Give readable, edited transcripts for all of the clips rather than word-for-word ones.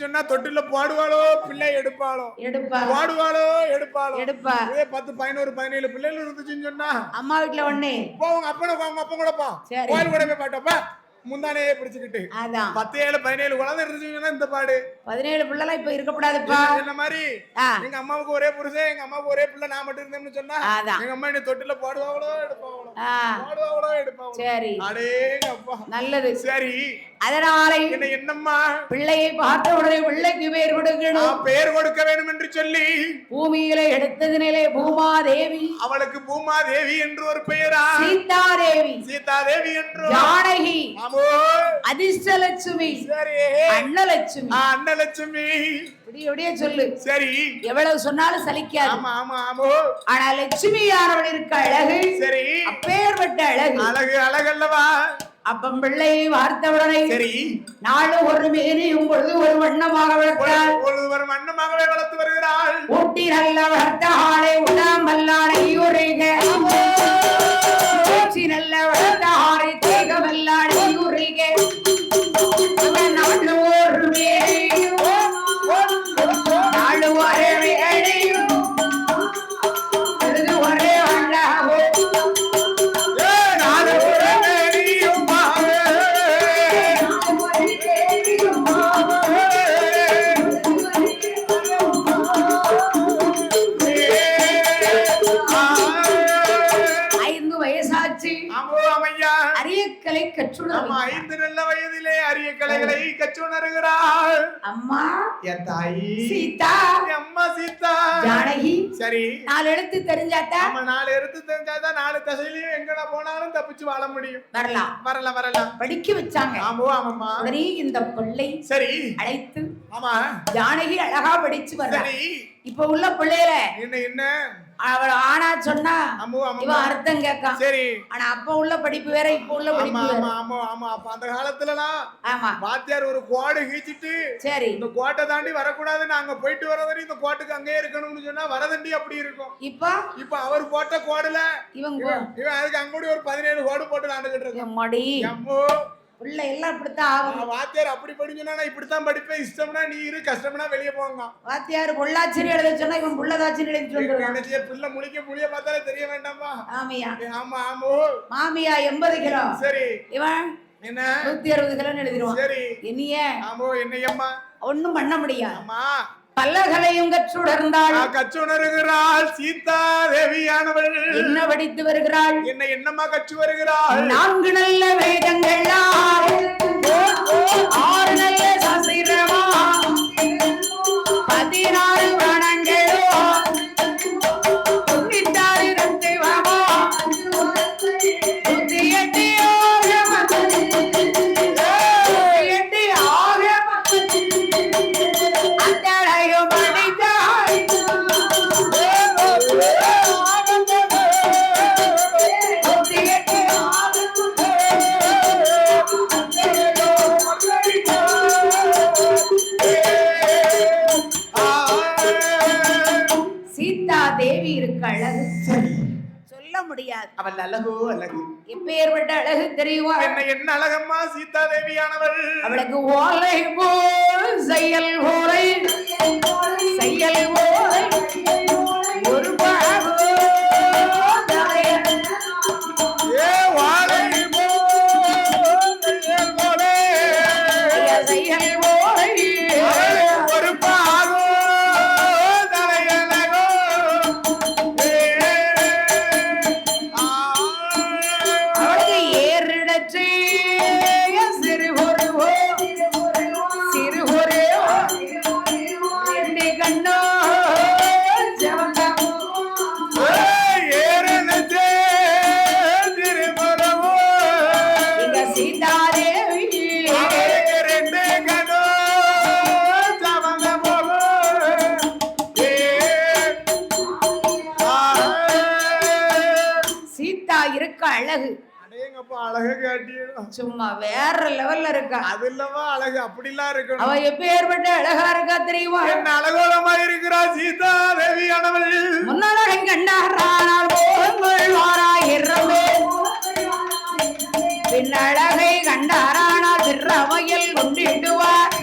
சொன்னா தொட்டில போடுவாளோ பிள்ளை எடுப்பாளோ போடுவாளோ எடுப்பா 10 11 17 பிள்ளைகள் இருந்துச்சுன்னு சொன்னா அம்மா வீட்டுல ஒண்ணு போங்க அப்ப கூட போ கோயில் கூட போய் பாட்டப்பா முந்தானே பிடிச்சுக்கிட்டு 10 7 17 குழந்தை இருந்துச்சுன்னா இந்த பாடு 17 பிள்ளைலாம் இப்ப இருக்கக்கூடாதுப்பா. என்ன மாதிரி எங்க அம்மாவுக்கு ஒரே புருஷன் எங்க அம்மாவுக்கு ஒரே பிள்ளை நான் மட்டும் இருந்தேன்னு சொன்னா எங்க அம்மா என்ன தொட்டில போடுவாங்களோ எடுப்பாங்களோ சரி அடேங்க அப்பா நல்லது. சரி அதனால என்னம்மா பிள்ளையை பார்த்த உடனே பிள்ளைக்கு பேர் கொடுக்கணும். பேர் கொடுக்க வேண்டும் என்று சொல்லி பூமியில எடுத்ததினிலே பூமாதேவி அவளுக்கு பூமாதேவி என்று ஒரு பெயரா சீதாதேவி என்று ஜானகி அதிர்ஷ்டலட்சுமி அன்னலட்சுமி இப்படியே சொல்லு. சரி எவ்வளவு சொன்னாலும் சலிக்காது. ஆனா லட்சுமி யாரவள் இருக்க அழகு சரி அப்பேற்பட்ட அழகு அழகல்லவா. அப்பம் பிள்ளையை வார்த்தவுடனே சரி நாளும் ஒரு மேனியும் பொழுது ஒரு வண்ணமாக வளர்த்தாள். ஒரு வண்ணமாகவே வளர்த்து வருகிறாள். ஊட்டி நல்ல வளர்த்த ஆளை உடாமல்லானை உரைக நல்ல வளர்த்த ஆளை தேகமல்லானை உரைக நாடு ஒரு மேனியும் நாடு ஒரே மேனியும் ஒரே வண்ணாகும் அரியக்கலை கற்றுணர். 5 நல்ல வயதிலே அரிய கலைகளை கற்றுணர்கிறாள். அம்மா என் தாயி சீதா அம்மா சீதா ஜானகி சரி 4 எழுத்து தெரிஞ்சாத்தா 4 எழுத்து தெரிஞ்சாதான் 4 திசையிலயும் எங்கடா போனாலும் தப்பிச்சு வாழ முடியும். வரலாம் படிக்க வச்சாங்க. ஆமாம்மா சரி இந்த பிள்ளை சரி அழைத்து ஆமா ஜானகி அழகா படிச்சு வர்றா. சரி இப்ப உள்ள பிள்ளையில என்ன அவள் ஆனா சொன்னா இவன் அர்த்தம் கேட்கான். சரி ஆனா அப்ப உள்ள படிப்பு வேற இப்ப உள்ள படிப்பு வேற. ஆமா அப்ப அந்த காலத்துலலாம் ஆமா வாத்தியார் ஒரு கோடு கீச்சிட்டு சரி இந்த கோட்டை தாண்டி வரக்கூடாது நாங்க போயிட்டு வரதடி இந்த கோட்டுக்கு அங்கே இருக்கணும்னு சொன்னா வரதண்டி அப்படி இருக்கும். இப்ப அவர் போட்ட கோடுல இவன் அதுக்கு அங்கூடி ஒரு 17 கோடு போட்டு விளையாண்டுகிட்டு இருக்கேன். உள்ள எல்லாம் இப்படித்தான் ஆகும். வாத்தியார் அப்படி படிக்கணும்னா நான் இப்படித்தான் படிப்பேன். இஷ்டம்னா நீ இரு கஷ்டம்னா வெளியே போங்க. வாத்தியார் பொள்ளாச்சிரி எழுத சொன்னா இவன் புள்ளதாச்சிரி எழுதி சொல்றான். பிள்ளை முழிய பார்த்தாலே தெரிய வேண்டாமா? ஆமா மாமியா 80 கிலோ சரி இவன் என்ன 160 கிலோ எழுதிடுவான். சரி என்னைய என்னையம்மா ஒண்ணும் பண்ண முடியாது. ஆமா பல்லகளையும் கற்றுணர்ந்தாள். கற்றுணர்கிறாள் சீதா தேவியானவள். என்ன படித்து வருகிறாள்? என்னம்மா கற்று வருகிறாள்? 4 நல்ல வேதங்கள் 6 நல்ல சாஸ்திரமா 16 புராணங்களோ 96 ரத்திவமா 108 தேவி இருக்க அழகு சொல்ல முடியாது. அவள் அழகு எப்பேற்பட்ட அழகு தெரியுமா? என்ன அழகம்மா சீதா தேவியானவள். அவளுக்கு ஓலை போல் செயல் ஓலை ஒரு சும்மா வேற லெவல்ல இருக்கா. அது இல்லவா அழகு அப்படிலாம் இருக்கு. அவ எப்பேற்பட்ட அழகா இருக்கா தெரியுமா? என்ன அழகோலமா இருக்கிறா சீதா தேவியானவள். முன்னழகன் கண்டாரானால் பின்னழகை கண்டாரானால் சிறமையில் கொண்டிடுவார்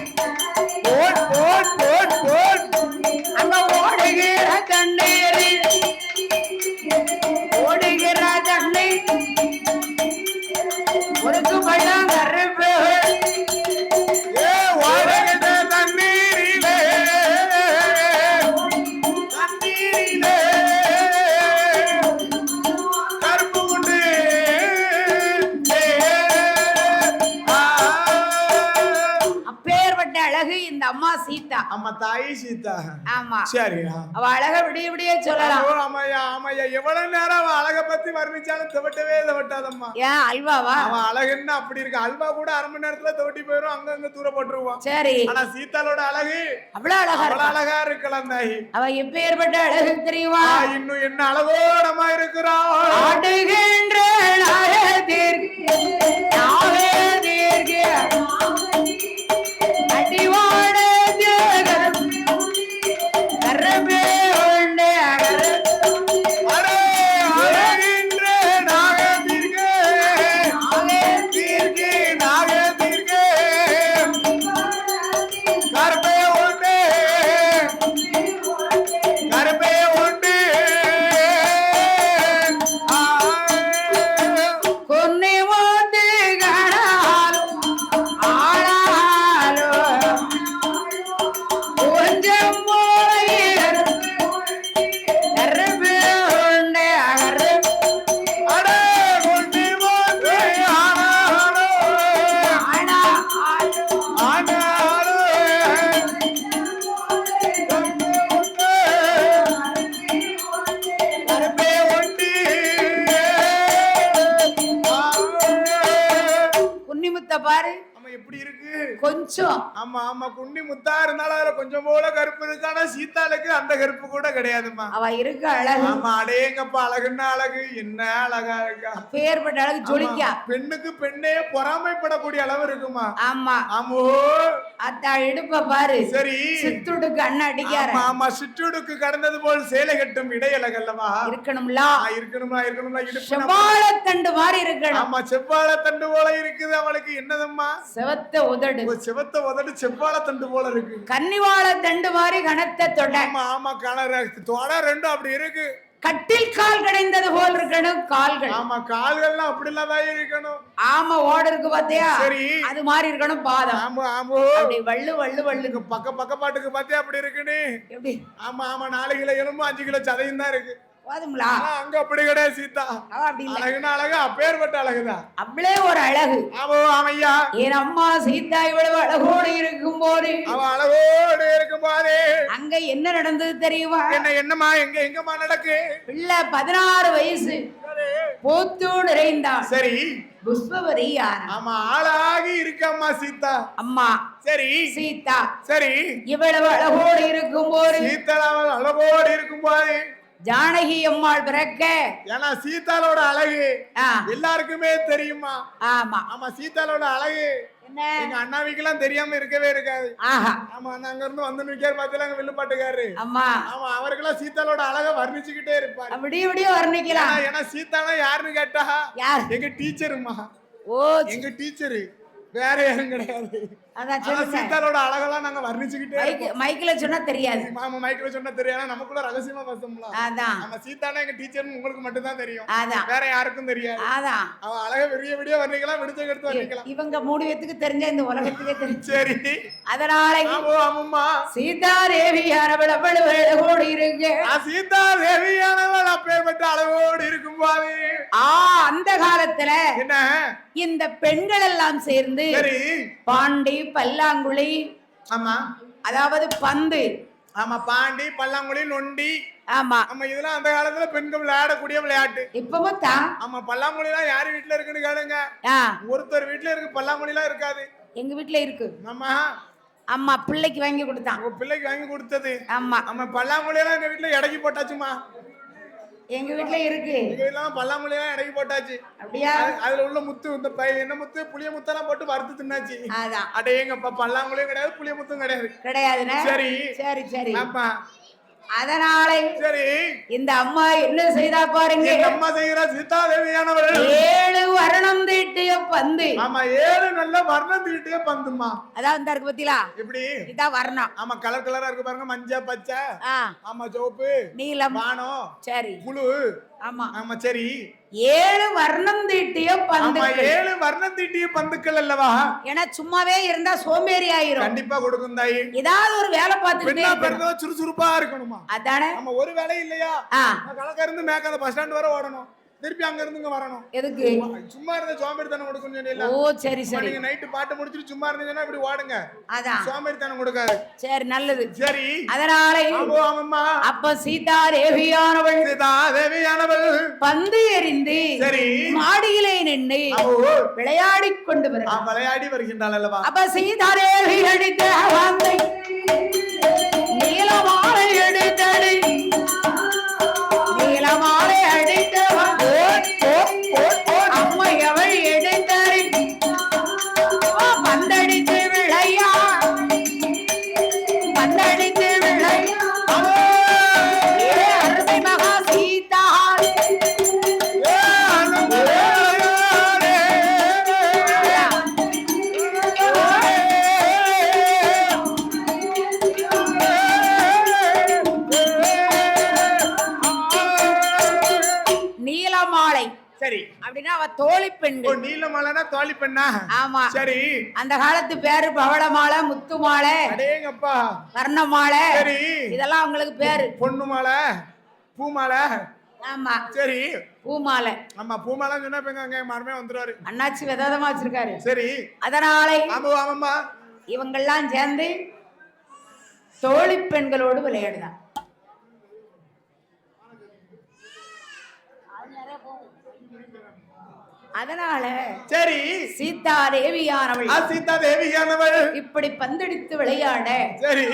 இந்த அம்மா சீதா. ஆமா தாயி சீதா. ஆமா சரி. அவ அழக விடிய விடிய சொல்லலாம். ஆமாய்யா ஆமாய்யா எவ்வளவு நேரம் அவ அழக பத்தி வர்ணிச்சாலும் தவட்டவே தவட்டாதம்மா. ஏன் அல்வாவா? அவ அழகுன்னா அப்படி இருக்கு. அல்வா கூட 1/2 மணி நேரத்துல தவட்டி போயிரும், அங்க தூர போட்டுருவான். சரி. ஆனா சீதாளோட அழகு அவ்வளவு அழகா இருக்கலாம் தாயி. அவ எப்பேற்பட்ட அழகு தெரியுமா? இன்னும் என்ன அழகோடமா இருக்கிறான். ஆடுகின்ற அடிவாட கரபே உண்டு பாரு எப்படி இருக்கு கொஞ்சம். ஆமா ஆமா குண்ணி முத்தா இருந்தாலும் அதுல கொஞ்சம் போல கருப்பு இருக்கு. ஆனா சீதாளுக்கு அந்த கருப்பு கூட கிடையாதுமா. அவ இருக்கு அழகு. ஆமா அடேங்கப்பா அழகுன்னா அழகு என்ன அழகா இருக்கா. பேர்பட்ட அழகு ஜொலிக்கா. பெண்ணுக்கு பெண்ணே பொறாமைப்படக்கூடிய அளவு இருக்குமா. ஆமா ஆமோ அத்தா இடுப்ப பாரு. சரி சித்துடுக்கு அண்ணா அடிக்காரு. ஆமா சித்துடுக்கு கடந்தது போல் சேலை கட்டும் இடையழகல்லவா இருக்கணும்ல. இருக்கணுமா இருக்கணும்ல. இடுப்பு செவ்வாழைத்தண்டு மாதிரி இருக்கணும். ஆமா செவ்வாழைத்தண்டு போல இருக்குது. அவளுக்கு என்னதம்மா செவத்த உதடு. செவத்த உதடு செவ்வாழைத்தண்டு போல இருக்கு. கன்னிவாழைத்தண்டு மாதிரி கனத்த தொட. ஆமா ஆமா தொட ரெண்டும் அப்படி இருக்கு. கட்டில் கால் கிடைந்தது போல் இருக்கணும் கால்கள். ஆமா கால்கள்லாம் அப்படி இல்லாதான் இருக்கணும். ஆமா ஓட இருக்கு பாத்தியா. சரி அது மாதிரி இருக்கணும் பாதம். ஆமா ஆமா அப்படி வள்ளு வள்ளு வள்ளுக்கு பக்க பாட்டுக்கு பாத்தியா அப்படி இருக்குன்னு. எப்படி ஆமா ஆமா 4 கிலோ எலும்பு 5 கிலோ சதையும் தான் இருக்கு. அங்க அப்படி கிடையாது சீதா. அழகுனா அழகு அப்பேற்பட்ட அழகுதான். அப்படியே ஒரு அழகு. ஆமா ஆமையா என் அம்மா சீதா இவ்வளவு அழகோடு இருக்கும் போது அவ அழகோடு இருக்கும் போது அங்க என்ன நடந்தது தெரியுமா? என்னமா எங்கம்மா நடக்கு? பிள்ளை 16 வயசு போத்து நிறைந்தான். சரி புஷ்பவரி யார்? ஆமா ஆளாகி இருக்கம்மா சீதா. அம்மா சரி சீதா. சரி இவ்வளவு அழகோடு இருக்கும் போது சீதா அழகோடு இருக்கும் போது ஜானகி அம்மாள் பிறக்க. ஏன்னா சீதாளோட அழகு எல்லாருக்குமே தெரியுமா. ஆமா ஆமா சீதாளோட அழகு எங்க அண்ணாவிக்கெல்லாம் தெரியாம இருக்கவே இருக்காது. ஆமா நாங்க இருந்து வந்து நிக்காரு பாத்தீங்களா அங்க வில்லுப்பாட்டுக்காரு. ஆமா ஆமா அவருக்கெல்லாம் சீதாளோட அழக வர்ணிச்சுக்கிட்டே இருப்பாரு. அப்படியே அப்படியே வர்ணிக்கலாம். ஏன்னா சீதாளா யாருன்னு கேட்டா எங்க டீச்சருமா. ஓ எங்க டீச்சரு வேற யாரும் கிடையாது. சீதாளோட அழகெல்லாம் நாங்க வர்ணிச்சுக்கிட்டே மைக்ல சொன்னா தெரியாது. ஆமா மைக்ல சொன்னா தெரியாது. நமக்குள்ள ரகசியமா பேசணும்ல. அதான் நம்ம சீதானா எங்க டீச்சர்னு உங்களுக்கு மட்டும் தான் தெரியும். அதான் வேற யாருக்கும் தெரியாது. அதான் அவ அழக விரிய விடிய வர்ணிக்கலாம் விடுச்ச எடுத்து வர்ணிக்கலாம். இவங்க 3 பேத்துக்கு தெரிஞ்ச இந்த உலகத்துக்கே தெரியும். சரி அதனால ஆமா சீதா தேவியானவள் அவ்வளவு அழகோடு இருக்கு. சீதா தேவியானவள் அப்பேற்பட்ட அழகோடு இருக்கும் போது அந்த காலத்துல என்ன இந்த பெண்கள் எல்லாம் சேர்ந்து பாண்டி பல்லாங்குழி. ஆமா அதாவது பந்து. ஆமா பாண்டி பல்லாங்குழி நொண்டி. ஆமா ஆமா இதெல்லாம் அந்த காலத்துல பெண்கள் விளையாடக்கூடிய விளையாட்டு. இப்பவும் தான். ஆமா பல்லாங்குழி எல்லாம் யாரு வீட்டுல இருக்குன்னு கேளுங்க. ஒருத்தர் வீட்டுல இருக்கு பல்லாங்குழி எல்லாம் இருக்காது. எங்க வீட்டுல இருக்கு. ஆமா அம்மா பிள்ளைக்கு வாங்கி கொடுத்தான். பிள்ளைக்கு வாங்கி கொடுத்தது. ஆமா ஆமா பல்லாங்குழி எல்லாம் எங்க வீட்டுல இறக்கி போட்டாச்சுமா. எங்க வீட்டுல இருக்கு. எங்க வீட்டுல பல்லாங்குழியெல்லாம் இறக்கி போட்டாச்சு. அப்படியா அதுல உள்ள முத்து இந்த என்ன முத்து புளிய முத்தெல்லாம் போட்டு வறுத்து தின்னாச்சு. அதான் அட எங்கப்பா பல்லாங்குழியும் கிடையாது புளிய முத்தும் கிடையாது. கிடையாதுன்னு. சரி சரி சரி ஆமா அதனால சரி இந்த அம்மா என்ன செய்தா பாருங்க. அம்மா செய்யற சீதா தேவியானவள் 7 வர்ணம் தீட்டிய பந்து. ஆமா 7 நல்ல வர்ணம் தீட்டிய பந்துமா. அதான் இந்த இருக்கு பத்தியா எப்படி இதான் வர்ணம். ஆமா கலர் கலரா இருக்கு பாருங்க மஞ்சள் பச்சை. ஆமா சிவப்பு நீலம் வானம் சரி புளு. ஆமா ஆமா சரி 7 வர்ணம் தீட்டிய பந்து. 7 வர்ணம் தீட்டிய பந்துக்கள் அல்லவா. ஏன்னா சும்மாவே இருந்தா சோம்பேறி ஆயிரும். கண்டிப்பா கொடுக்கும் தாயி. ஏதாவது ஒரு வேலை பார்த்துட்டு சுறுசுறுப்பா இருக்கணுமா. அதானே நம்ம ஒரு வேலை இல்லையா கலக்க இருந்து மேக்க அந்த பஸ் ஸ்டாண்ட் வர ஓடணும். திருப்பி அங்க இருந்து இங்க வரணும். எதுக்கு? சும்மா இருந்த சோம்பேறித்தனம் கொடுக்கணும் சொன்னீங்களா? ஓ சரி சரி. நீங்க நைட் பாட்டு முடிச்சிட்டு சும்மா இருந்தீங்கன்னா இப்படி ஓடுங்க. அதான் சோம்பேறித்தனம் கொடுக்காது. சரி நல்லது. சரி அதனால ஆமாம்மா. அப்ப சீதா தேவியானவள் பந்து எறிந்து சரி மாடியிலே நின்று விளையாடி கொண்டு விளையாடி வருகின்றாள் அல்லவா? அப்ப சீதா தேவி அடித்த வந்தை நீலமாலை எடுத்தடி நீலமாலை அடித்த அம்மையவள் எடுத்தடி பந்தடித்து விளையா பந்தடித்து விளையா அருமை மகா சீதா நீலமாலை. சரி அப்படின்னா அவ தோழி பெண்கள். நீலமாலைனா தோழி பெண்ணா? ஆமா. சரி அந்த காலத்து பேரு பவளமாலை, முத்து மாலை, அடேங்கப்பா வர்ணமாலை. சரி இதெல்லாம் அவங்களுக்கு பேரு. பொண்ணு மாலை, பூ மாலை. ஆமா சரி பூமாலை. ஆமா பூமாலை சொன்னா அங்க மரமே வந்துருவாரு. அண்ணாச்சி விதமா வச்சிருக்காரு. சரி அதனால ஆமாம்மா இவங்கெல்லாம் சேர்ந்து தோழி பெண்களோடு விளையாடுதான். அதனால சரி சீதா தேவியானவள் இப்படி பந்தடித்து விளையாட. சரி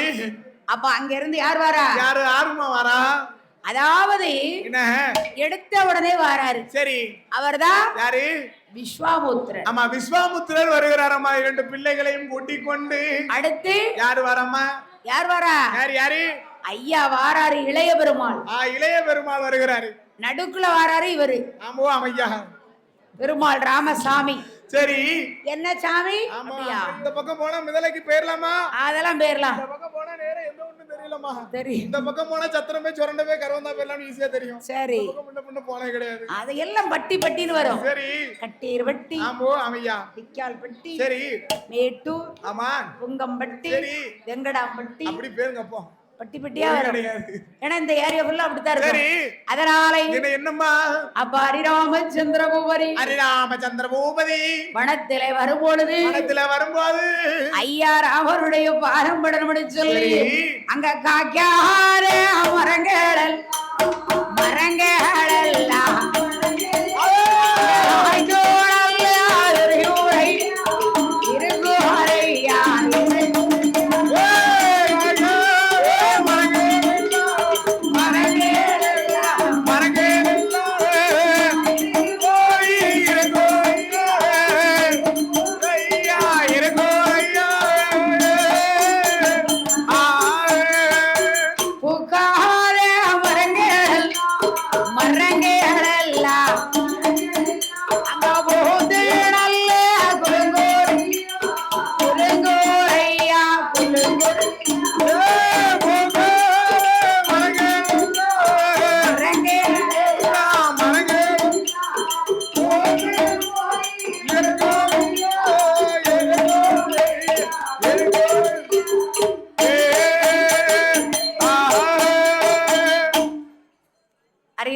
அப்ப அங்க இருந்து யார் வாரா? யாரு ஆர்வமா வாரா? அதாவது எடுத்த உடனே வாராரு. சரி அவர்தான் யாரு? விஸ்வாமுத்திரர். ஆமா விஸ்வாமுத்திரர் வருகிறாரம்மா 2 பிள்ளைகளையும் கூட்டிக் கொண்டு. அடுத்து யாரு வாரம்மா? யார் வாரா? யாரு? ஐயா வாராரு இளைய பெருமாள். இளைய பெருமாள் வருகிறாரு. நடுக்குள்ள வாராரு இவரு. ஆமா ஐயா பெருமாள் ராமசாமி. சரி என்ன சாமி? இந்த பக்கம் போனா மிதலைக்கு போயிரலாமா? அதெல்லாம் போயிரலாம். இந்த பக்கம் போனா நேரா எந்த ஒண்ணும் தெரியலமா? தெரியும். இந்த பக்கம் போனா சத்திரமே சுரண்டவே கரவந்தா போயிரலாம் ஈஸியா தெரியும். சரி முன்ன போனே கிடையாது. அது எல்லாம் பட்டி பட்டின்னு வரும். சரி கட்டீர் பட்டி. ஆமா ஐயா பிக்கால் பட்டி. சரி மேட்டூர். ஆமா புங்கம்பட்டி. சரி வெங்கடாம்பட்டி. அப்படி பேருங்க அப்போ பட்டி பட்டியா வரும். ஏன்னா இந்த ஏரியா ஃபுல்லா அப்படித்தான் இருக்கு. அதனால என்னம்மா அப்ப ஹரிராமச்சந்திர பூபதி வனத்திலே வரும்போது ஐயா ராமருடைய பாரம்படம் சொல்லி அங்க காக்கார மரங்கள்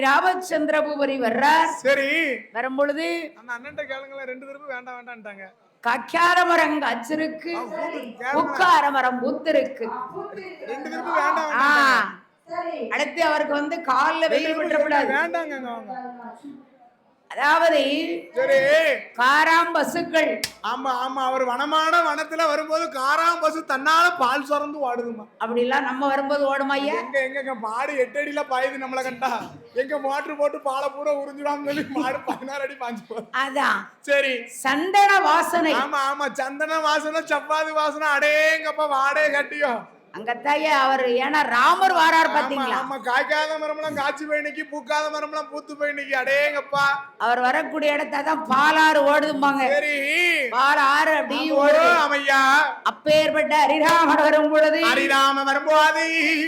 ராமச்சந்திர பூபதி வர்றார். சரி வரும்பொழுது அந்த அண்ணன்ட்ட கேளுங்களேன் 2 திருப்பு வேண்டாம் வேண்டாம்ட்டாங்க. கக்கார மரம் அச்சிருக்கு, உட்கார மரம் பூத்திருக்கு. 2 திருப்பு வேண்டாம். அடுத்து அவருக்கு வந்து கால்ல வெயில் விட்டுறக்கூடாது. வேண்டாங்க. அதாவது காராம் பசுக்கள். ஆமா ஆமா அவர் வனத்துல வரும்போது காராம் பசு தன்னால பால் சுரந்து ஓடுதுமா. அப்படி எல்லாம் நம்ம வரும்போது ஓடுமா ஐயா? எங்க மாடு 8 அடியில பாயுது நம்மள கண்டா. எங்க மோட்டர் போட்டு பாலை பூரா உறிஞ்சிடாம சொல்லி மாடு 16 அடி பாஞ்சு போகுது. அதான் சரி. சந்தன வாசனை. ஆமா ஆமா சந்தன வாசனை, சப்பாத்தி வாசனை. அடேங்கப்பா வாடே கட்டியோ அங்கத்தாயே அவர். ஏன்னா ராமர் வாரார் பாத்தீங்களா? ஆமா காய்க்காத மரம்லாம் காய்ச்சி போய் நிக்கி, பூக்காத மரம்லாம் பூத்து போய் நிக்கி. அடேங்கப்பா அவர் வரக்கூடிய இடத்தான் பாலாறு ஓடுதும்பாங்க. சரி பாலாறு அப்படி ஓடுது. ஆமையா அப்பேற்பட்ட ஹரிராமன் வரும் பொழுது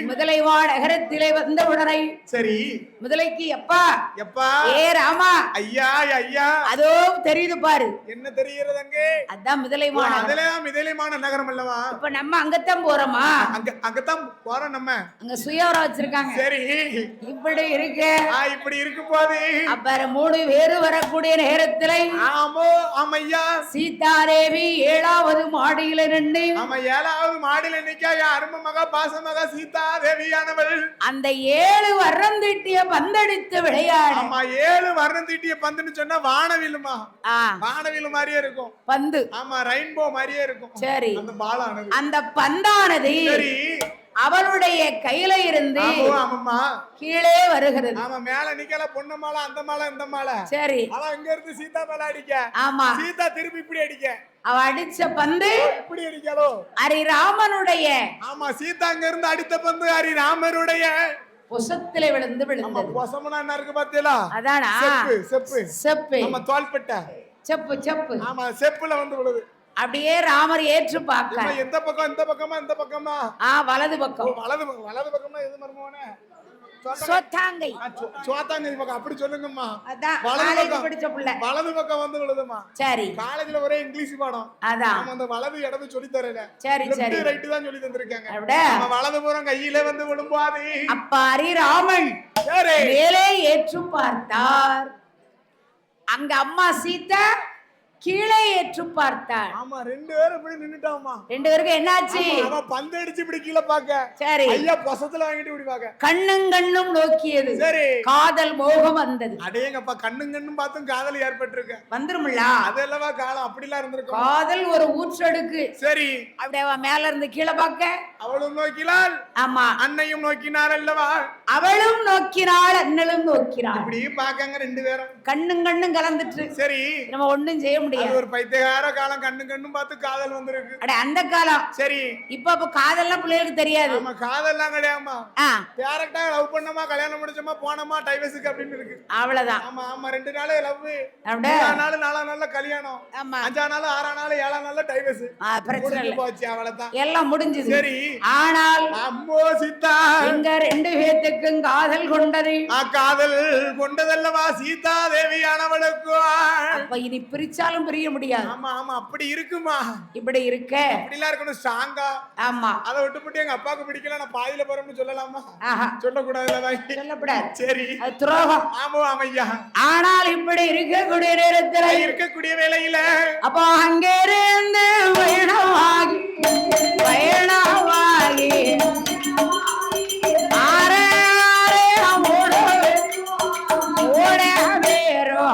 முதலை நகரத்திலே வந்த உடனே சரி முதலைக்கு எப்பா ஏ ராமா ஐயா ஐயா அதோ தெரியுது பாரு. என்ன தெரியுறது அங்கே? அதான் முதலைமான நகரம் அல்லவா? இப்ப நம்ம அங்கத்தான் போறோமா? அங்கதான் போறோம் நம்ம. அங்க சுயவரம் வச்சிருக்காங்க. சரி இப்படி இருக்கு. இப்படி இருக்கும் போது அப்புறம் 3 பேரு வரக்கூடிய நேரத்துல ஆமோ ஆமையா சீதாதேவி 7வது மாடியில நின்று ஆமா 7வது மாடியில நிக்கா அருமை மகா பாச மகா சீதா தேவியானவள் அந்த 7 வர்ணம் தீட்டிய பந்தடித்து விளையாடு. ஆமா 7 வர்ணம் தீட்டிய பந்துன்னு சொன்னா வானவிலுமா. வானவிலு மாதிரியே இருக்கும் பந்து. ஆமா ரெயின்போ மாதிரியே இருக்கும். சரி அந்த பாலானது அந்த பந்தானது சரி அவளுடைய கையில இருந்து கீழே வருகிறது. ஆமா மேல நிக்கல பொண்ணு மாலை அந்த மாலை இந்த மாலை. சரி அவ இங்க இருந்து சீதா மேல அடிக்க. ஆமா சீதா திருப்பி இப்படி அடிக்க. அவ அடிச்ச பந்து இப்படி அடிக்கலோ ஹரிராமனுடைய. ஆமா சீதா அங்க இருந்து அடித்த பந்து ஹரிராமருடைய பொசத்திலே விழுந்து விழுந்தது. பொசம்னா என்ன இருக்கு பாத்தீங்களா? அதானா செப்பு செப்பு செப்பு. நம்ம தோள்பட்டை செப்பு செப்பு. ஆமா செப்புல வந்து விழுது. அப்படியே ராமர் ஏற்று பார்க்க எந்த பக்கம் இந்த பக்கமா இந்த பக்கமா? வலது பக்கம். வலது பக்கம்னா எது மர்மோனே? சோத்தாங்கை. சோத்தாங்கை பக்கம் அப்படி சொல்லுங்கம்மா. அதான் காலேஜ் படிச்ச புள்ள. வலது பக்கம் வந்து விழுதுமா. சரி காலேஜ்ல ஒரே இங்கிலீஷ் பாடம். அதான் நம்ம அந்த வலது இடது சொல்லி தரல. சரி சரி ரைட் தான் சொல்லி தந்திருக்காங்க. நம்ம வலது புறம் கையில வந்து விழும்பாது. அப்ப ஹரிராமன் மேலே ஏற்று பார்த்தார். அங்க அம்மா சீதா கீழே ஏற்று பார்த்தார். ஆமா 2 பேரும் இப்படி நின்னுட்டாமா. 2 பேருக்கு என்னாச்சு? அவ பந்து அடிச்சு இப்படி கீழ பாக்க. சரி ஐயா பொசத்துல வாங்கிட்டு இப்படி பாக்க. கண்ணும் கண்ணும் நோக்கியது. சரி காதல் மோகம் வந்தது. அடேங்கப்பா கண்ணும் கண்ணும் பார்த்தும் காதல் ஏற்பட்டிருக்கு. வந்துரும்ல. அதெல்லவா காலம் அப்படிலாம் இருந்திருக்கும். காதல் ஒரு ஊற்றடுக்கு. சரி அப்படியே அவ மேல இருந்து கீழே பாக்க. அவளும் நோக்கினாள். ஆமா அன்னையும் நோக்கினார் அல்லவா? அவளும் நோக்கினாள் அண்ணலும் நோக்கினாள். இப்படி பாக்காங்க 2 பேரும். கண்ணும் கண்ணும் கலந்துட்டு. சரி நம்ம ஒண்ணும் செய்ய முடியாது. அது ஒரு பைத்தியக்கார காலம். கண்ணும் கண்ணும் பார்த்து காதல் வந்திருக்கு. அட அந்த காலம். சரி இப்ப காதல்லாம் பிள்ளைகளுக்கு தெரியாது. ஆமா காதல்லாம் கிடையாதுமா. டைரக்டா லவ் பண்ணமா கல்யாணம் முடிச்சோமா போனோமா டைவர்ஸ்க்கு அப்படின்னு இருக்கு. அவ்வளவுதான். ஆமா ஆமா 2 நாளே லவ். 4 நாள் 4 நாள்ல கல்யாணம். ஆமா 5 நாள் 6 நாள் 7 நாள்ல டைவர்ஸ். பிரச்சனை இல்ல. போச்சு அவ்வளவுதான். எல்லாம் முடிஞ்சது. சரி ஆனால் அம்மோ சீதா எங்க 2 பேத்துக்கும் காதல் கொண்டது. காதல் கொண்டதல்லவா சீதா தேவியானவளுக்கு. அப்ப இனி பிரிச்சாலும் பிரிய முடியாது. ஆமா ஆமா அப்படி இருக்குமா? இப்படி இருக்க அப்படிலாம் இருக்கணும் ஸ்ட்ராங்கா. ஆமா அத விட்டுப்புட்டு எங்க அப்பாவுக்கு பிடிக்கல நான் பாதியில போறேன்னு சொல்லலாமா? சொல்லக்கூடாது. சொல்லக்கூடாது. சரி அது துரோகம். ஆமா ஆமையா. ஆனால் இப்படி இருக்கக்கூடிய நேரத்துல இருக்கக்கூடிய வேளையில அப்ப அங்கே இருந்து பயணமாகி ஆரே ஓட வேறோ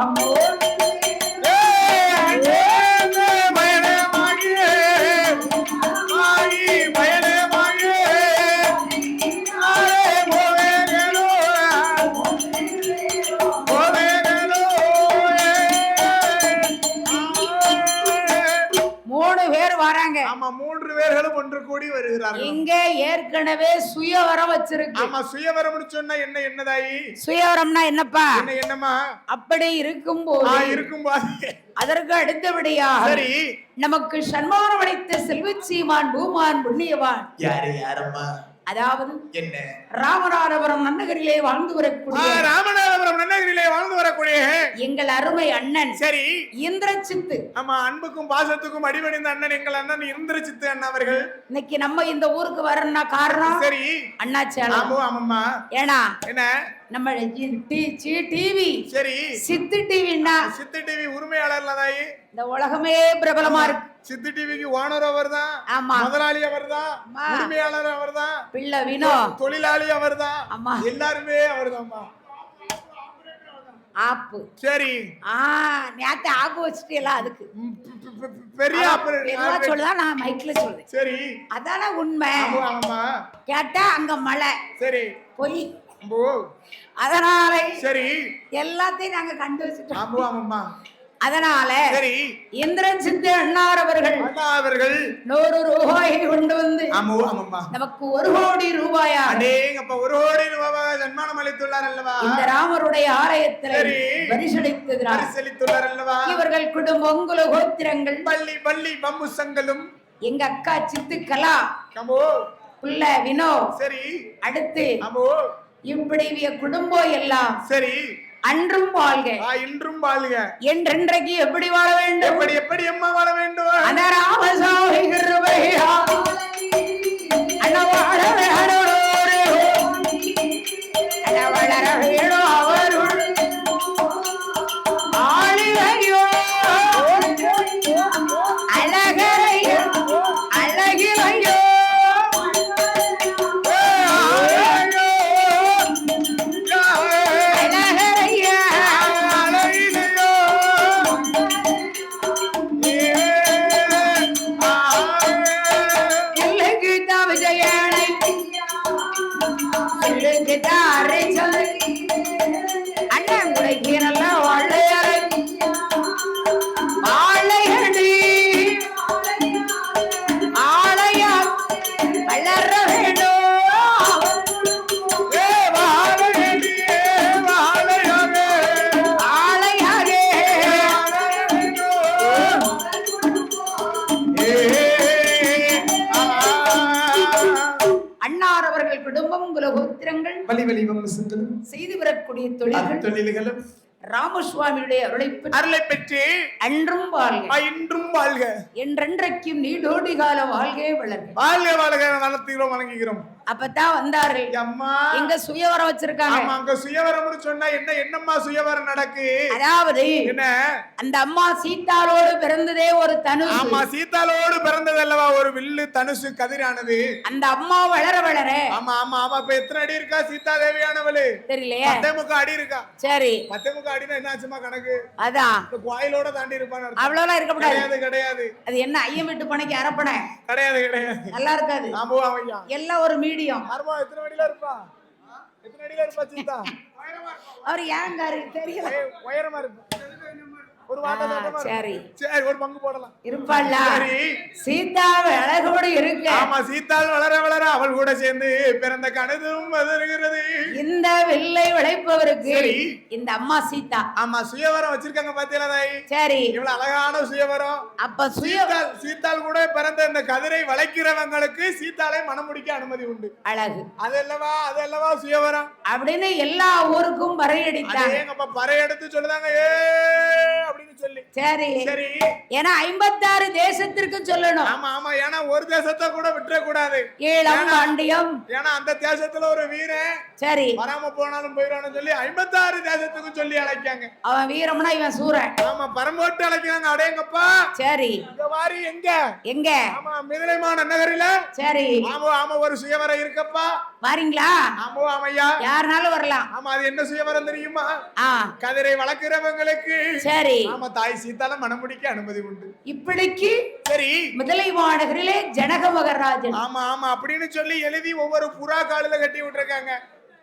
இங்க ஏற்கனவே சுயவரம் வச்சிருக்கு. ஆமா சுயவரம்னு சொன்னா என்னதாயி? சுயவரம்னா என்னப்பா? என்னமா? அப்படி இருக்கும்போது அதற்கு அடுத்தபடியா சரி நமக்கு சன்மானம் அளித்த செல்வச்சீமான் பூமான் புண்ணியவான் யாரம்மா? அதாவது என்ன ராமநாதபுரம் நன்னகரிலே வாழ்ந்து வரக்கூடிய எங்கள் அருமை அண்ணன் சரி இந்திரசித்து. ஆமா அன்புக்கும் பாசத்துக்கும் அடிபணிந்த அண்ணன் எங்கள் அண்ணன் இந்திரசித்து அண்ணன் அவர்கள் இன்னைக்கு நம்ம இந்த ஊருக்கு வரணும்னா காரணம் சரி அண்ணாச்சாலம். ஆமாம்மா. ஏன்னா என்ன நம்ம டிவி சரி சித்து டிவின்னா சித்து டிவி உரிமையாளர்ல தாயி இந்த உலகமே பிரபலமா இருக்கு. சித்து டிவிக்கு ஓனர் அவர்தான். ஆமா முதலாளி அவர்தான். உரிமையாளர் அவர்தான். பிள்ளை வினோ தொழிலாளி அவர்தான். ஆமா எல்லாருமே அவர்தான்மா. ஆப்பு சரி நேத்து ஆப்பு வச்சுட்டீங்களா? அதுக்கு பெரிய சொல்லுதான் நான் மைக்ல சொல்றேன். சரி அதான உண்மை. கேட்டா அங்க மழை சரி பொய். அதனால சரி எல்லாத்தையும் நாங்க கண்டு வச்சுட்டோம். ஆமாம்மா. அதனால சரி இந்திரசித்து அண்ணார் அவர்கள் 100 ரூபாயை கொண்டு வந்து நமக்கு 1 கோடி ரூபாயா 1 கோடி ரூபாய் சன்மானம் அளித்துள்ளார் அல்லவா? இந்த ராமருடைய ஆலயத்தில் பரிசளித்துள்ளார் அல்லவா? இவர்கள் குடும்பம் குல கோத்திரங்கள் பள்ளி வம்சங்களும் எங்க அக்கா சித்துக்கலா புள்ள வினோ சரி அடுத்து இப்படி குடும்பம் எல்லாம் சரி அன்றும் வாழ்க இன்றும் வாழ்க என்றென்றைக்கு எப்படி வாழ வேண்டும்? எப்படி அம்மா வாழ வேண்டும்? அந்த ராமசாமி கிருபையா அண்ணா செஞ்சுட்டாரே சொல்லு அண்ணன் குடைக்கு நல்ல வாழையரை வாழையடி ஆளையா வளர வேண்டும் குடும்பம் குலகோத்திரங்கள் வழி வழி வம்சங்கள் செய்து வரக்கூடிய தொழில்களும் ராமசுவாமியுடைய அருளை பெற்று அன்றும் வாழ்க இன்றும் வாழ்க என்றென்றைக்கும் நீடோடி கால வாழ்கே வளர்க வாழ்க வாழ்க நடத்துகிறோம் வணங்குகிறோம். அப்பதான் வந்தார்கள் அம்மா எங்க சுயவரம் வச்சிருக்காங்க. ஆமா அங்க சுயவரம்னு சொன்னா என்னம்மா சுயவரம் நடக்கு? அதாவது என்ன அந்த அம்மா சீதாளோடு பிறந்ததே ஒரு தனுசு. ஆமா சீதாளோடு பிறந்தது அல்லவா ஒரு வில்லு தனுசு கதிரானது. அந்த அம்மா வளர வளர ஆமா ஆமா ஆமா இப்ப எத்தனை அடி இருக்கா சீதா தேவியானவளு? தெரியலையே. 10 அடி இருக்கா. சரி 10 அடினா என்னாச்சுமா கணக்கு? அதான் கோயிலோட தாண்டி இருப்பான். அவ்வளவுலாம் இருக்க முடியாது. கிடையாது. அது என்ன ஐயம் விட்டு பணைக்கு அரப்பணை கிடையாது. நல்லா இருக்காது. ஆமா ஐயா எல்லாம் ஒரு மீடியம். ஆமா எத்தனை அடியில இருப்பா? எத்தனை அடியில இருப்பா சீதா? அவர் ஏங்காரு தெரியல. உயரமா இருப்பா. ஒரு வாட்டை சரி சரி ஒரு பங்கு போடலாம். இருப்பாள்ல. சரி சீதா அழகோடு இருக்கு. ஆமா சீதாள் வளர வளர அவள் கூட சேர்ந்து பிறந்த கனதும் வருகிறது. இந்த வில்லை விளைப்பவருக்கு இந்த அம்மா சீதா. ஆமா சுயவரம் வச்சிருக்காங்க பாத்தீங்களா தாய்? சரி இவ்வளவு அழகான சுயவரம். அப்ப சீதாள் கூட பிறந்த இந்த கதிரை வளைக்கிறவங்களுக்கு சீதாளை மனம் முடிக்க அனுமதி உண்டு. அழகு அதல்லவா சுயவரம் அப்படின்னு எல்லா ஊருக்கும் பறையடித்தாங்க. பறையெடுத்து சொல்லுதாங்க ஏ அப்படின்னு சொல்லி. சரி சரி ஏன்னா 56 தேசத்திற்கு சொல்லணும். ஆமா ஆமா ஏன்னா ஒரு தேசத்தை கூட விட்டுற கூடாது. ஈழம் பாண்டியம் ஏன்னா அந்த தேசத்துல ஒரு வீரன் சரி வராம போனாலும் போயிடான்னு சொல்லி 56 தேசத்துக்கு சொல்லி அழைக்காங்க. அவன் வீரம்னா இவன் சூரன். ஆமா பரம்போட்டு அழைக்கிறாங்க. அடேங்கப்பா சரி இந்த வாரி எங்க ஆமா மிதிலைமான நகரில சரி ஆமா ஆமா ஒரு சுயவரம் இருக்கப்பா வாரீங்களா? ஆமா ஆமையா யாருனாலும் வரலாம். ஆமா அது என்ன சுயவரம் தெரியுமா? கதிரை வளர்க்கிறவங்களுக்கு சரி ஆமா தாய் சீதால மனமுடிக்க அனுமதி உண்டு. இப்படிக்கு சரி முதலை மாநகரிலே ஜனக மகராஜன் ஆமா ஆமா அப்படின்னு சொல்லி எழுதி ஒவ்வொரு புறா காலில கட்டி விட்டுருக்காங்க.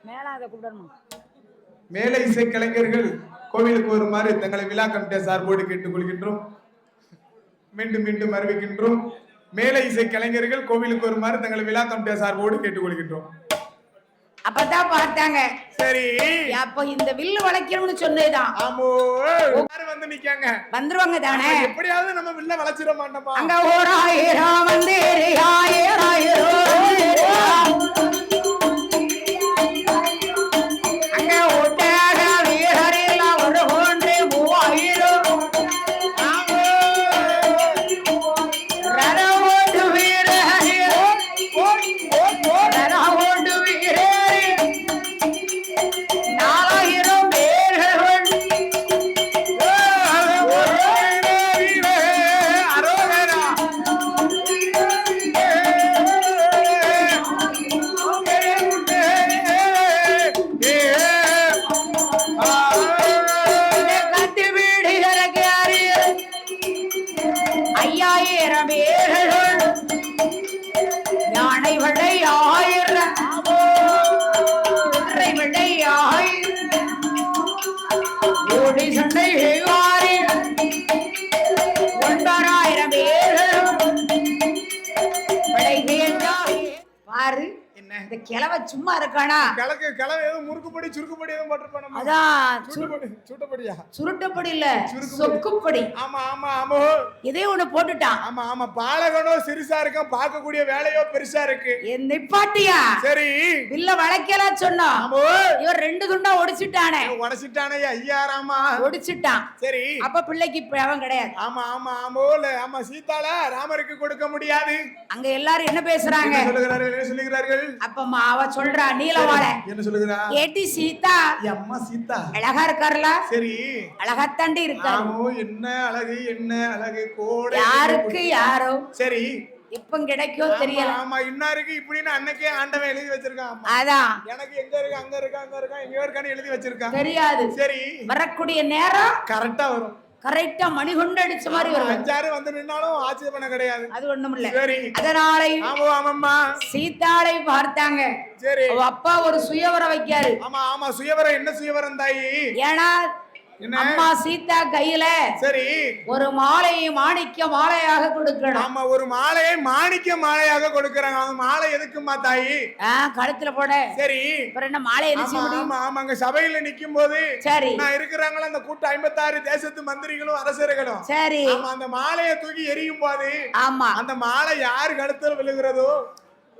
மேலாத கூடணும். மேலை இசை கலைஞர்கள் கோவிலுக்கு வருமாறு தங்களை விழா கமிட்டி சார்போடு கேட்டுக்கொள்கின்றோம். மீண்டும் மீண்டும் அறிவிக்கின்றோம். மேலை இசை கலைஞர்கள் கோவிலுக்கு வருமாறு தங்களை விழா கமிட்டி சார்போடு கேட்டுக்கொள்கின்றோம். அப்பதான் பார்த்தாங்க. சரி அப்ப இந்த வில்லு வளைக்கணும்னு சொன்னதுதான். ஆமோ வந்து நிக்காங்க. வந்துருவாங்க தானே. எப்படியாவது நம்ம வில்ல வளைச்சிட மாட்டோமா? அங்க ஓராயிரம் வந்தேரே ஆயிரம் அங்க ஒட்டாக வீரரில் ஒரு ஒன்று 3000 ரதவோடு வீரரி ரதவோடு வீரரி 4000 பேர்கள் கத்தி வீடு இறக்காரு 5000 பேர்கள் யானை விடை 1000 விடை 1000 ஓடி சண்டை செய்வாரி 9000 பேர்கள் பாரு என்ன இந்த கிழவை சும்மா இருக்கானா? கிழவை ஏதோ முறுக்குப்படி சுருக்குப்படி ஏதோ போட்டுருப்பானே. அதான் சுருட்டப்படியா? சுருட்டப்படி இல்ல சொக்குப்படி. ஆமா ஆமா ஆமா இதே ஒண்ணு போட்டுட்டான். ஆமா ஆமா பாலகனோ சிறுசா இருக்கும் பார்க்கக்கூடிய வேலையோ பெருசா இருக்கு. நிப்பாட்டியா? சரி வில்ல வளைக்கல சொன்னா இவர் 2 துண்டா ஒடிச்சிட்டானே. உடைச்சிட்டானே ஐயாராமா ஒடிச்சிட்டான். சரி அப்ப பிள்ளைக்கு அவன் கிடையாது. ஆமா ஆமா ஆமா ஆமா சீதால ராமருக்கு கொடுக்க முடியாது. அங்க எல்லாரும் என்ன பேசுறாங்க? என்ன சொல்லுகிறார்கள்? அப்ப அவ சொல்றா நீலவாளை என்ன சொல்லுகிறா? ஏட்டி சீதா அம்மா சீதா அழகா இருக்கார்ல. சரி அழகாத்தாண்டி இருக்காரு. என்ன அழகு கோடை யாருக்கு யாரோ சரி இப்ப கிடைக்கும் தெரியல. ஆமா இன்னாருக்கு இப்படின்னு அன்னைக்கே ஆண்டவன் எழுதி வச்சிருக்கான். அதான் எனக்கு எங்க இருக்கு அங்க இருக்கா எங்க இருக்கான்னு எழுதி வச்சிருக்கான். தெரியாது. சரி வரக்கூடிய நேரம் கரெக்டா வரும். கரெக்டா மணிகுண்டு அடிச்ச மாதிரி வரும். 5-6 வந்து நின்னாலும் ஆச்சரியப்பட கிடையாது. அது ஒண்ணும் இல்ல. சரி. அதனால ஆமாம்மா சீதாளை பார்த்தாங்க. சரி. அவ அப்பா ஒரு சுயவரம் வைக்காரு. ஆமா சுயவரம். என்ன சுயவரம் தாயி? ஏன்னா அம்மா சீதா கையில சரி ஒரு மாலையை மாணிக்க மாலையாக கொடுக்கணும். ஆமா ஒரு மாலையை மாணிக்க மாலையாக கொடுக்கறாங்க. அந்த மாலை எதுக்குமா தாயி? கழுத்துல போட. சரி அப்புறம் என்ன மாலை என்ன செய்ய முடியும்? ஆமாங்க சபையில நிக்கும் போது சரி நான் இருக்கிறாங்களா அந்த கூட்ட 56 தேசத்து மந்திரிகளும் அரசர்களும். சரி அந்த மாலையை தூக்கி எரியும் போது ஆமா அந்த மாலை யார் கழுத்துல விழுகிறதோ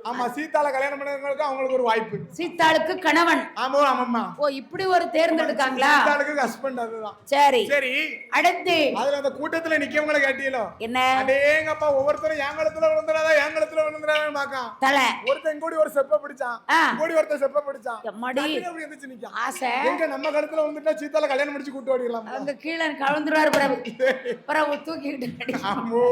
ஆமா சீதால கல்யாணம் பண்ணவங்களுக்கு அவங்களுக்கு ஒரு வாய்ப்பு. சீதாளுக்கு கணவன். ஆமாம்மா. ஓ இப்படி ஒரு தேர்ந்தெடுக்காங்களா? சீதாளுக்கு ஹஸ்பண்ட் அதுதான். சரி சரி அடுத்து அதுல அந்த கூட்டத்துல நிக்கவங்கள கேட்டீங்களோ என்ன? அடேங்கப்பா ஒவ்வொருத்தரும் ஏங்கலத்துல விழுந்துறாதா ஏங்கலத்துல விழுந்துறான்னு பாக்கான். தல ஒருத்தன் கூடி ஒரு செப்ப பிடிச்சான். கூடி ஒருத்தன் செப்ப பிடிச்சான். எம்மாடி அப்படி எந்திச்சு நிக்கான். ஆசை எங்க நம்ம கழுத்துல விழுந்துட்டா சீதால கல்யாணம் முடிச்சு கூட்டி ஓடிடலாம். அங்க கீழ கலந்துறாரு பிரபு தூக்கிட்டு. ஆமோ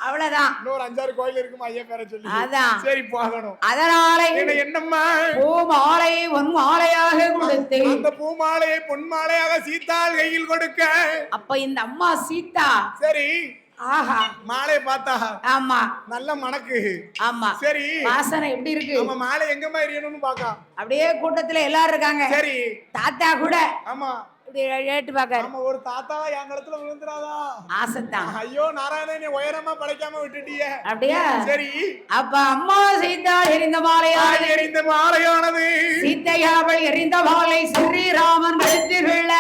அவ்வளவுதான். இன்னொரு 5-6 கோயில் இருக்குமா ஐயா பேரை சொல்லி. அதான் சரி போகணும். அதனால என்னம்மா பூமாலையை பொன்மாலையாக கொடுத்து அந்த பூமாலையை பொன்மாலையாக சீதாள் கையில் கொடுக்க அப்ப இந்த அம்மா சீதா சரி ஆஹா மாலையை பார்த்தா ஆமா நல்ல மணக்கு. ஆமா சரி வாசனை எப்படி இருக்கு? ஆமா மாலை எங்கம்மா எரியணும்னு பாக்கா. அப்படியே கூட்டத்துல எல்லாரும் இருக்காங்க. சரி தாத்தா கூட ஆமா ஏட்டு பாக்காரு. ஆமா ஒரு தாத்தா என் கழுத்துல விழுந்துறாதா ஆசைத்தான். ஐயோ நாராயணன் நீ உயரமா படைக்காம விட்டுட்டியே. அப்படியா? சரி அப்ப அம்மா சீதாள் எரிந்த மாலையானது எரிந்த மாலையானது சீதையாவள் எரிந்த மாலை ஸ்ரீராமன் கழுத்தில் விழ.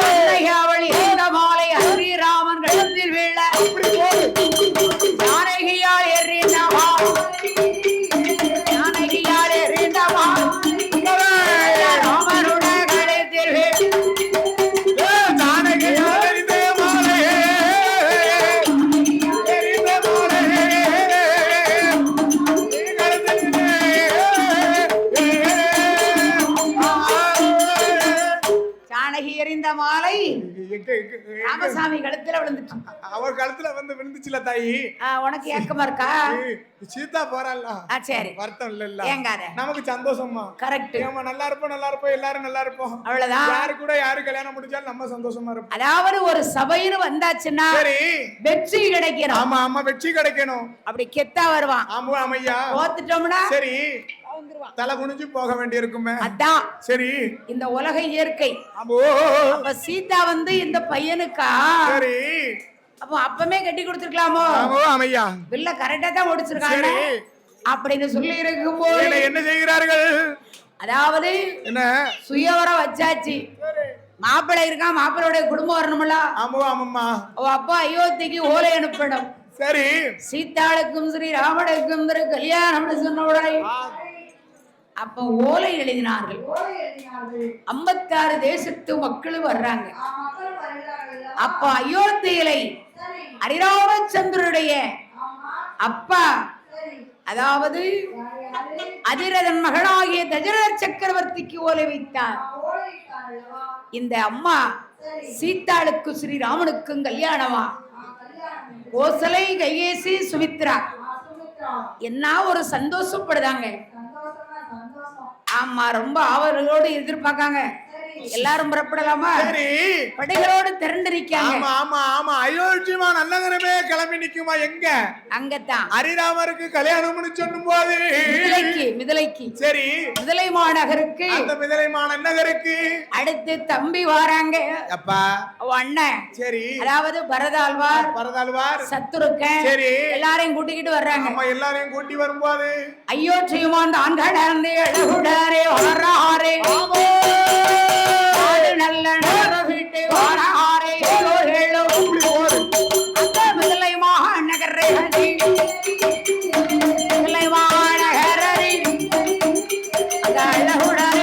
சீதையாவள் எரிந்த மாலை ஸ்ரீராமன் கழுத்தில் விழ. ஜானகியால் எரிந்த மாலை ஜானகியால் எரிந்த மாலை ராமனுடைய கழுத்தில் விழ. எறிந்த மாலை ராமசாமி கழுத்துல விழுந்துச்சு. அவர் கழுத்துல வந்து விழுந்துச்சுல தாயி. உனக்கு ஏக்கமா இருக்கா? சீதா போறாள்ல. சரி வருத்தம் இல்ல ஏங்காத நமக்கு சந்தோஷமா. கரெக்ட். நம்ம நல்லா இருப்போம் எல்லாரும் நல்லா இருப்போம். அவ்வளவுதான். யாரு கூட யாரு கல்யாணம் முடிச்சாலும் நம்ம சந்தோஷமா இருப்போம். அதாவது ஒரு சபைன்னு வந்தாச்சுன்னா சரி வெற்றி கிடைக்கணும். ஆமா வெற்றி கிடைக்கணும். அப்படி கெத்தா வருவான். ஆமா ஐயா தோத்துட்டோம்னா சரி தலை குனிஞ்சு போக வேண்டி இருக்குமே. அதான் சரி இந்த உலக இயற்கை. அப்ப சீதா வந்து இந்த பையனுக்கா சரி அப்ப அப்பமே கட்டி கொடுத்துருக்கலாமோ? அமையா பில்ல கரெக்டா தான் முடிச்சிருக்காங்க அப்படின்னு சொல்லி இருக்கும்போது என்ன செய்கிறார்கள்? அதாவது என்ன சுயவரம் வச்சாச்சு. மாப்பிள்ளை இருக்கான், மாப்பிள்ளையோட குடும்பம் வரணும்ல. ஆமாம்மா. அப்பா அயோத்திக்கு ஓலை அனுப்பணும். சரி சீதாளுக்கும் ஸ்ரீ ராமனுக்கும் கல்யாணம் சொன்ன உடனே அப்ப ஓலை எழுதினார்கள். 56 தேசத்து மக்களும் வர்றாங்க. அப்ப அயோத்தியிலை ஹரிராமச்சந்திரனுடைய அப்பா அதாவது அதிரதன் மகனாகிய தசரத சக்கரவர்த்திக்கு ஓலை வைத்தார். இந்த அம்மா சீதாளுக்கு ஸ்ரீராமனுக்கும் கல்யாணமா? கோசலை கையேசி சுமித்ரா என்ன ஒரு சந்தோஷப்படுதாங்க. ஆமா ரொம்ப ஆவலோடு எதிர்பார்க்காங்க. எல்லாரும் புறப்படலாமா? சரி படைகளோடு திரண்டிருக்காங்க. ஆமா ஆமா ஆமா அயோத்தியமா நல்லகரமே கிளம்பி நிக்குமா? எங்க? அங்கதான் ஹரிராமருக்கு கல்யாணம் சொன்னும் போது மிதிலைக்கு சரி மிதிலை மாநகருக்கு அந்த மிதிலை மாநகருக்கு அடுத்து தம்பி வாராங்க. அப்பா அண்ணன் சரி அதாவது பரதாழ்வார் சத்துருக்கன் சரி எல்லாரையும் கூட்டிக்கிட்டு வர்றாங்க. ஆமா எல்லாரையும் கூட்டி வரும்போது அயோத்தியமான் தான் கடந்து அழகுடாரே வராரே நல்ல வீட்டு வாராரே அந்த மிதிலை மாநகரே மிதிலை மாநகரே அந்த அழகுடாரே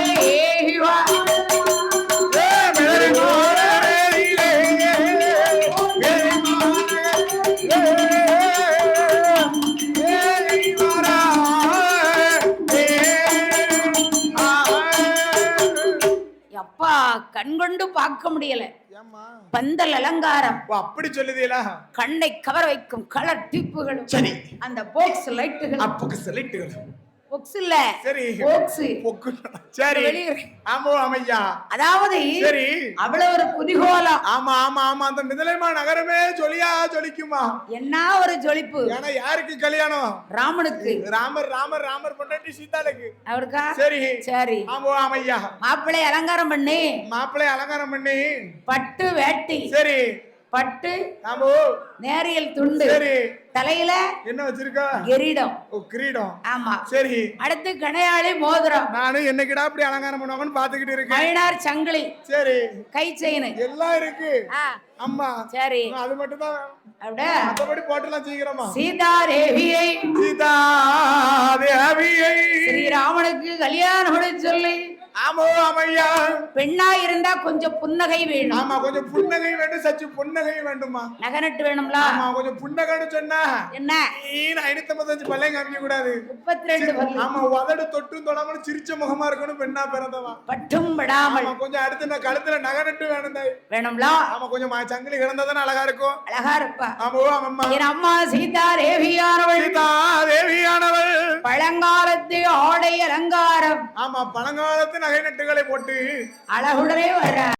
கண்கொண்டு பார்க்க முடியல. பந்தல் அலங்காரம் அப்படி சொல்லுதீங்களா? கண்ணை கவர வைக்கும் கலர் டிப்புகளும் சரி அந்த பாக்ஸ் லைட்டுகள் பாக்ஸ் லைட்டுகள் பொக்ஸ் இல்ல சரி போக்ஸ் பொக்கு சரி ஆமா ஆமையா அதாவது சரி அவ்வளவு ஒரு குதிகோலம் ஆமா ஆமா ஆமா அந்த மிதிலைமா நகரமே ஜொலிக்குமா என்ன ஒரு ஜொலிப்பு ஏன்னா யாருக்கு கல்யாணம் ராமனுக்கு ராமர் பொண்டாட்டி சீதாளுக்கு அவருக்கா சரி சரி ஆமா ஆமையா மாப்பிள்ளை அலங்காரம் பண்ணி பட்டு வேட்டி சரி பட்டு ஆமோ நேரியல் துண்டு சரி தலையில என்ன வச்சிருக்கா கிரீடம் கிரீடம் ஆமா சரி அடுத்து கணையாளி மோதிரம் நானும் என்னைக்கிடா அப்படி அலங்காரம் பண்ணுவாங்கன்னு பாத்துக்கிட்டு இருக்கேன் மயிலார் சங்கிலி சரி கை செயின் எல்லாம் இருக்கு அம்மா சரி அது மட்டும் தான் அப்படியே மத்தபடி போட்டலாம் சீக்கிரமா சீதா தேவியை ஸ்ரீராமனுக்கு கல்யாணம் சொல்லி ஆமோ ஆமையா பெண்ணா இருந்தா கொஞ்சம் புன்னகை வேணும் ஆமா கொஞ்சம் புன்னகை வேண்டும் சச்சு புன்னகை வேண்டுமா நகனட்டு வேணும்ல ஆமா கொஞ்சம் புன்னகைன்னு சொன்னா என்ன 535 பல்லையும் காமிக்க கூடாது 32 ஆமா உதடு தொட்டும் தொடாம சிரிச்ச முகமா இருக்கணும் பெண்ணா பிறந்தவா பட்டும் படாமல் கொஞ்சம் அடுத்து நான் கழுத்துல நகனட்டு வேணும்ல ஆமா கொஞ்சம் சங்கிலி கிடந்ததானே அழகா இருக்கும் அழகா இருப்பா ஆமா ஆமா என் அம்மா சீதா தேவியானவள் பழங்காலத்து ஆடை அலங்காரம் ஆமா பழங்காலத்து நகை நட்டுகளை போட்டு அழகுடனே வர